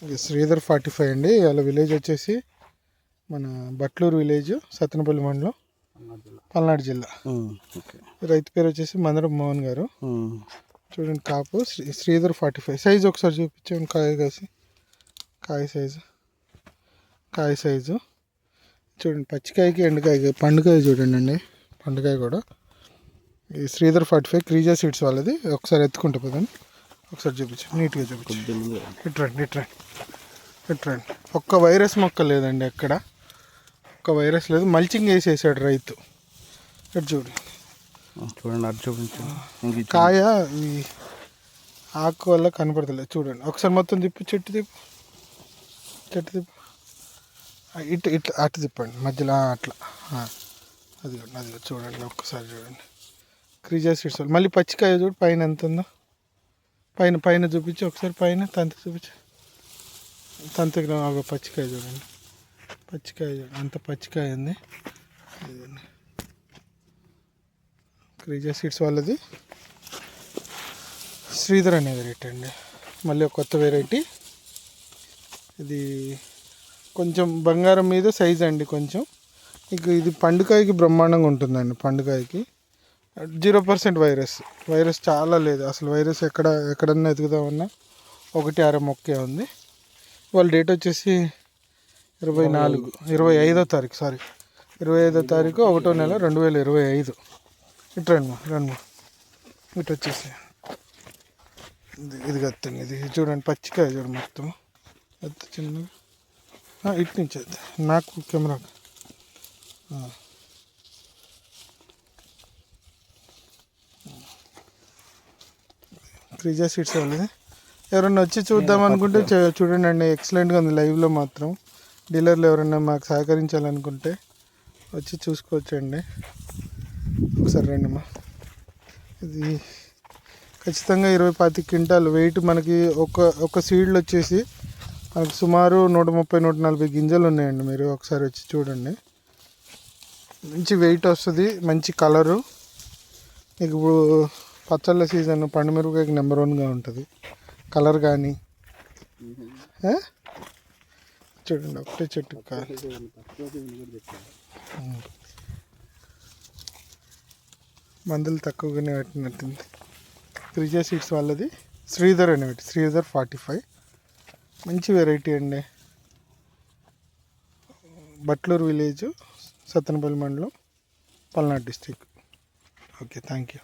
ఇది శ్రీధర్ 45 అండి. వాళ్ళ విలేజ్ వచ్చేసి మన బట్లూరు విలేజ్, సత్తెనపల్లి మండలం, పల్నాడు జిల్లా. రైతు పేరు వచ్చేసి మందరం మోహన్ గారు. చూడండి కాపు శ్రీధర్ 45 సైజు ఒకసారి చూపించండి. కాయ సైజు చూడండి. పచ్చికాయకి ఎండుకాయకి పండుకాయ చూడండి అండి. పండుకాయ కూడా ఈ శ్రీధర్ 45 క్రీజా సీడ్స్ వాళ్ళది. ఒకసారి ఎత్తుకుంటే పోదండి, ఒకసారి చూపించండి, నీట్గా చూపించండి. ఇట్రండి. ఒక్క వైరస్ మొక్క లేదండి, ఎక్కడ ఒక్క వైరస్ లేదు. మల్చింగ్ వేసేసాడు రైతు. ఇటు చూడండి అటు చూపించండి. కాయ ఈ ఆకు వల్ల కనపడతలేదు చూడండి. ఒకసారి మొత్తం చెట్టు తిప్పు ఇట్లా అటు తిప్పండి, మధ్యలో అట్లా. అది చూడండి, ఒక్కసారి చూడండి. క్రీజా సీడ్స్ మళ్ళీ పచ్చికాయ చూడు, పైన ఎంత ఉందో. పైన చూపించి ఒకసారి, పైన తంతి చూపించి. తంతికి పచ్చికాయ చూడండి, అంత పచ్చికాయ ఉంది. క్రీజా సీడ్స్ వాళ్ళది శ్రీధర్ అనే వెరైటీ అండి. మళ్ళీ ఒక కొత్త వెరైటీ ఇది. కొంచెం బంగారం మీద సైజ్ అండి. కొంచెం ఇక ఇది పండుకాయకి బ్రహ్మాండంగా ఉంటుందండి. పండుకాయకి 0% వైరస్ చాలా లేదు అసలు. వైరస్ ఎక్కడన్నా ఎదుగుదామన్నా 1-6 మొక్కే ఉంది. వాళ్ళ డేట్ వచ్చేసి 25వ తారీఖు 1వ నెల 2025. ఇటు రండి ఇటు వచ్చేసి ఇది కత్తండి. ఇది చూడండి, పచ్చికాయ చూడండి మొత్తం. చిన్నగా ఇటు నుంచి నాకు కెమెరా క్రీజా సీడ్స్ వాళ్ళది. ఎవరన్నా వచ్చి చూద్దాం అనుకుంటే చూడండి అండి, ఎక్సలెంట్గా ఉంది. లైవ్లో మాత్రం డీలర్లు ఎవరన్నా మాకు సహకరించాలనుకుంటే వచ్చి చూసుకోవచ్చండి. ఒకసారి రండి అమ్మా. ఇది ఖచ్చితంగా 20-25 క్వింటాలు వెయిట్. మనకి ఒక సీడ్లు వచ్చేసి మనకు సుమారు 130-140 గింజలు ఉన్నాయండి. మీరు ఒకసారి వచ్చి చూడండి. మంచి వెయిట్ వస్తుంది, మంచి కలరు. మీకు ఇప్పుడు పచ్చళ్ళ సీజన్, పండు మిరపకాయకి నెంబర్ 1గా ఉంటుంది కలర్ కానీ. చూడండి ఒకటే చెట్టు మందులు తక్కువగానే పెట్టినట్టుంది. క్రీజా సీడ్స్ వాళ్ళది శ్రీధర్ అనేవి, శ్రీధర్ 45 మంచి వెరైటీ అండి. బట్లూరు విలేజ్, సత్తెనపల్లి మండలం, Palnadu district. Okay, thank you.